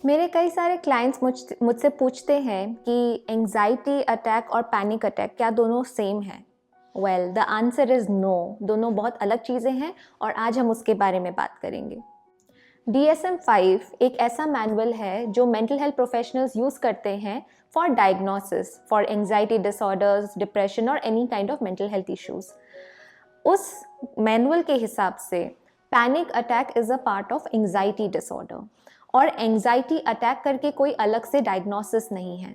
मेरे कई सारे क्लाइंट्स मुझसे पूछते हैं कि एंग्जाइटी अटैक और पैनिक अटैक क्या दोनों सेम है। Well, the answer is no, दोनों बहुत अलग चीज़ें हैं और आज हम उसके बारे में बात करेंगे। DSM-5 एक ऐसा मैनुअल है जो मेंटल हेल्थ प्रोफेशनल्स यूज़ करते हैं for diagnosis for anxiety disorders, depression और any kind of mental health issues. उस मैनुअल के हिसाब से panic attack is a part of anxiety disorder और एंग्जाइटी अटैक करके कोई अलग से डायग्नोसिस नहीं है।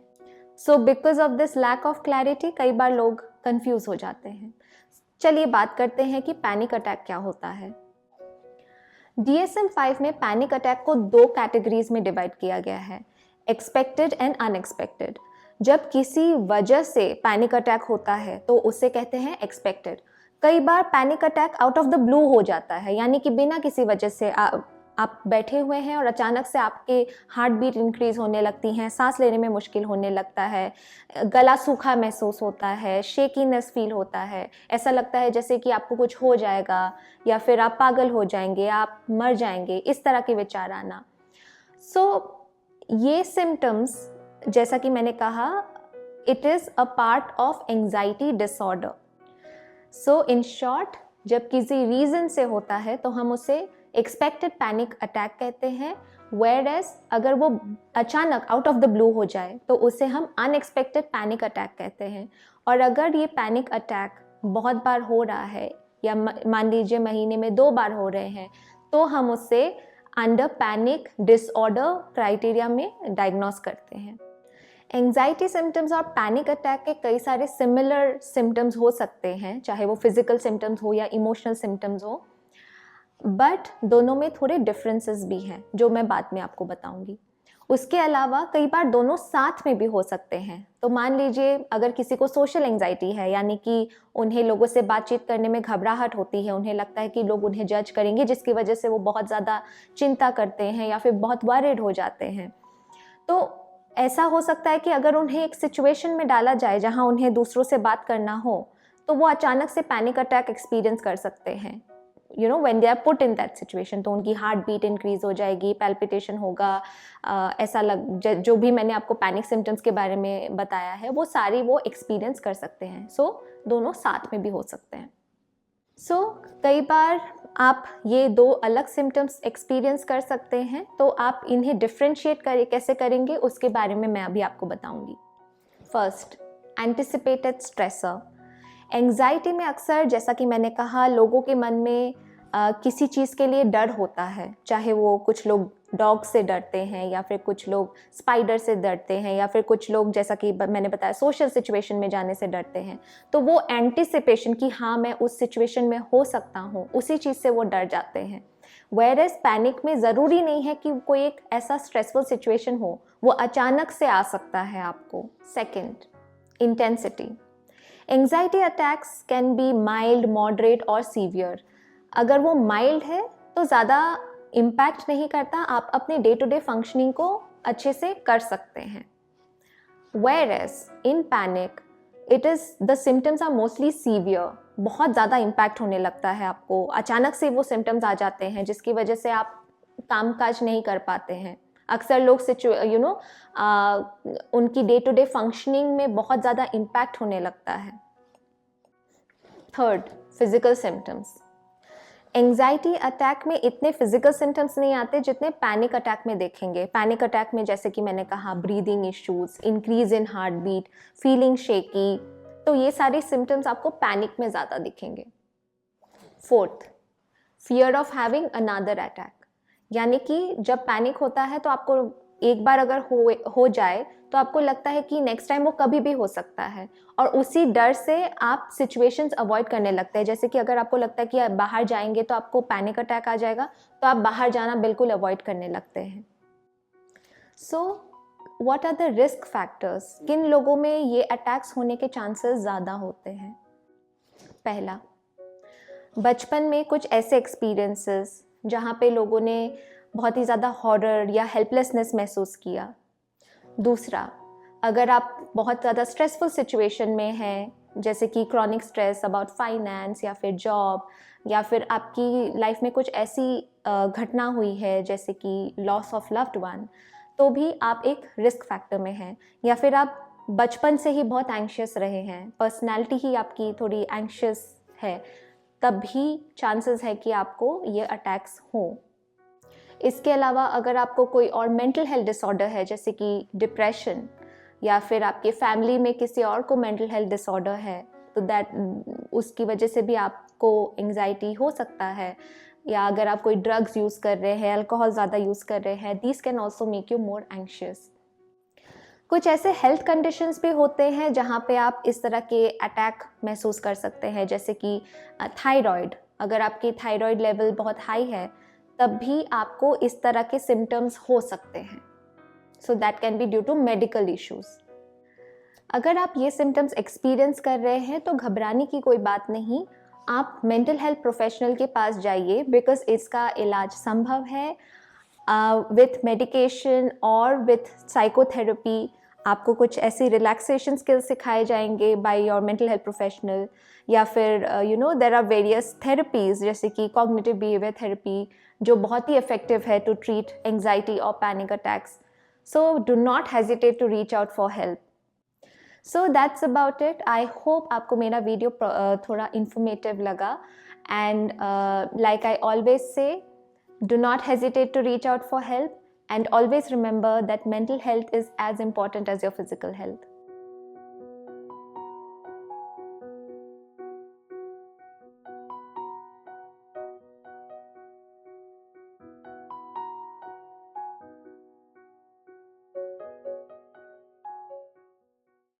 So because of this lack of clarity कई बार लोग कंफ्यूज हो जाते हैं। चलिए बात करते हैं कि पैनिक अटैक क्या होता है। DSM-5 में पैनिक अटैक को दो कैटेगरीज में डिवाइड किया गया है, एक्सपेक्टेड एंड अनएक्सपेक्टेड। जब किसी वजह से पैनिक अटैक होता है तो उसे कहते हैं एक्सपेक्टेड। कई बार panic attack out of the blue हो जाता है, यानी कि बिना किसी वजह से आप बैठे हुए हैं और अचानक से आपके हार्ट बीट इंक्रीज होने लगती हैं, सांस लेने में मुश्किल होने लगता है, गला सूखा महसूस होता है, शेकीनेस फील होता है, ऐसा लगता है जैसे कि आपको कुछ हो जाएगा या फिर आप पागल हो जाएंगे, आप मर जाएंगे, इस तरह के विचार आना। ये सिम्टम्स, जैसा कि मैंने कहा, it is a part of anxiety disorder. In short, जब किसी रीज़न से होता है तो हम उसे एक्सपेक्टेड पैनिक अटैक कहते हैं, वेयर एज अगर वो अचानक आउट ऑफ द ब्लू हो जाए तो उसे हम अनएक्सपेक्टेड पैनिक अटैक कहते हैं। और अगर ये पैनिक अटैक बहुत बार हो रहा है या मान लीजिए महीने में 2 बार हो रहे हैं तो हम उसे अंडर पैनिक डिसऑर्डर क्राइटेरिया में डायग्नोस करते हैं। एंग्जाइटी सिम्टम्स और पैनिक अटैक के कई सारे सिमिलर सिम्टम्स हो सकते हैं, चाहे वो फिजिकल सिम्टम्स हो या इमोशनल सिम्टम्स हो, बट दोनों में थोड़े डिफरेंसेस भी हैं जो मैं बाद में आपको बताऊंगी। उसके अलावा कई बार दोनों साथ में भी हो सकते हैं। तो मान लीजिए अगर किसी को सोशल एंग्जाइटी है, यानी कि उन्हें लोगों से बातचीत करने में घबराहट होती है, उन्हें लगता है कि लोग उन्हें जज करेंगे, जिसकी वजह से वो बहुत ज़्यादा चिंता करते हैं या फिर बहुत वरीड हो जाते हैं, तो ऐसा हो सकता है कि अगर उन्हें एक सिचुएशन में डाला जाए जहां उन्हें दूसरों से बात करना हो तो वो अचानक से पैनिक अटैक एक्सपीरियंस कर सकते हैं। When they are put in that situation, तो उनकी हार्ट बीट इंक्रीज हो जाएगी, पैल्पिटेशन होगा, जो भी मैंने आपको पैनिक सिम्टम्स के बारे में बताया है वो सारी वो एक्सपीरियंस कर सकते हैं। दोनों साथ में भी हो सकते हैं। कई बार आप ये दो अलग सिम्टम्स एक्सपीरियंस कर सकते हैं, तो आप इन्हें डिफ्रेंशिएट कैसे करेंगे उसके बारे में मैं अभी आपको बताऊंगी। First, anticipated stressor. एंग्जाइटी में अक्सर, जैसा कि मैंने कहा, लोगों के मन में किसी चीज़ के लिए डर होता है, चाहे वो कुछ लोग डॉग से डरते हैं या फिर कुछ लोग स्पाइडर से डरते हैं या फिर कुछ लोग, जैसा कि मैंने बताया, सोशल सिचुएशन में जाने से डरते हैं। तो वो एंटिसिपेशन कि हाँ मैं उस सिचुएशन में हो सकता हूँ, उसी चीज़ से वो डर जाते हैं। वेयर एज पैनिक में ज़रूरी नहीं है कि कोई एक ऐसा स्ट्रेसफुल सिचुएशन हो, वो अचानक से आ सकता है आपको। Second, intensity. Anxiety attacks can be mild, moderate और सीवियर। अगर वो माइल्ड है तो ज़्यादा इम्पैक्ट नहीं करता, आप अपने डे टू डे फंक्शनिंग को अच्छे से कर सकते हैं। Whereas in panic, it is the symptoms are mostly severe. बहुत ज़्यादा इम्पैक्ट होने लगता है आपको, अचानक से वो सिम्टम्स आ जाते हैं जिसकी वजह से आप कामकाज नहीं कर पाते हैं। अक्सर लोग उनकी डे टू डे फंक्शनिंग में बहुत ज़्यादा इम्पैक्ट होने लगता है। Third, physical symptoms. Anxiety attack में इतने फिजिकल सिम्टम्स नहीं आते जितने पैनिक अटैक में देखेंगे। पैनिक अटैक में, जैसे कि मैंने कहा, breathing issues, increase in heartbeat, feeling shaky, तो ये सारे सिम्टम्स आपको पैनिक में ज़्यादा दिखेंगे। Fourth, fear of having another attack. यानी कि जब पैनिक होता है तो आपको एक बार अगर हो जाए तो आपको लगता है कि नेक्स्ट टाइम वो कभी भी हो सकता है, और उसी डर से आप सिचुएशंस अवॉइड करने लगते हैं। जैसे कि अगर आपको लगता है कि आप बाहर जाएंगे तो आपको पैनिक अटैक आ जाएगा, तो आप बाहर जाना बिल्कुल अवॉइड करने लगते हैं। What are the risk factors? किन लोगों में ये अटैक्स होने के चांसेस ज़्यादा होते हैं? पहला, बचपन में कुछ ऐसे एक्सपीरियंसेस जहाँ पे लोगों ने बहुत ही ज़्यादा हॉरर या हेल्पलेसनेस महसूस किया। दूसरा, अगर आप बहुत ज़्यादा स्ट्रेसफुल सिचुएशन में हैं, जैसे कि क्रॉनिक स्ट्रेस अबाउट फाइनेंस या फिर जॉब, या फिर आपकी लाइफ में कुछ ऐसी घटना हुई है जैसे कि लॉस ऑफ लव्ड वन, तो भी आप एक रिस्क फैक्टर में हैं, या फिर आप बचपन से ही बहुत एंग्शियस रहे हैं, पर्सनैलिटी ही आपकी थोड़ी एंग्शियस है, तब भी चांसेस है कि आपको ये अटैक्स हों। इसके अलावा अगर आपको कोई और मेंटल हेल्थ डिसऑर्डर है, जैसे कि डिप्रेशन, या फिर आपके फैमिली में किसी और को मेंटल हेल्थ डिसऑर्डर है, तो उसकी वजह से भी आपको एंग्जाइटी हो सकता है। या अगर आप कोई ड्रग्स यूज़ कर रहे हैं, अल्कोहल ज़्यादा यूज़ कर रहे हैं, these can also make you more anxious. कुछ ऐसे हेल्थ कंडीशंस भी होते हैं जहाँ पे आप इस तरह के अटैक महसूस कर सकते हैं, जैसे कि थायराइड। अगर आपकी थायराइड लेवल बहुत हाई है, तब भी आपको इस तरह के सिम्टम्स हो सकते हैं। So that can be due to medical issues. अगर आप ये सिम्टम्स एक्सपीरियंस कर रहे हैं तो घबराने की कोई बात नहीं, आप मेंटल हेल्थ प्रोफेशनल के पास जाइए, बिकॉज इसका इलाज संभव है विथ मेडिकेशन और विथ साइकोथेरेपी। आपको कुछ ऐसी रिलैक्सेशन स्किल्स सिखाए जाएंगे by your mental health professional, या फिर देयर आर वेरियस थेरेपीज जैसे कि कॉग्निटिव बिहेवियर थेरेपी, जो बहुत ही इफेक्टिव है टू ट्रीट एंग्जाइटी और panic attacks. So do not hesitate to reach out for help. So that's about it. I hope आपको मेरा वीडियो थोड़ा इन्फॉर्मेटिव लगा, and like I always say, do not hesitate to reach out for help, and always remember that mental health is as important as your physical health.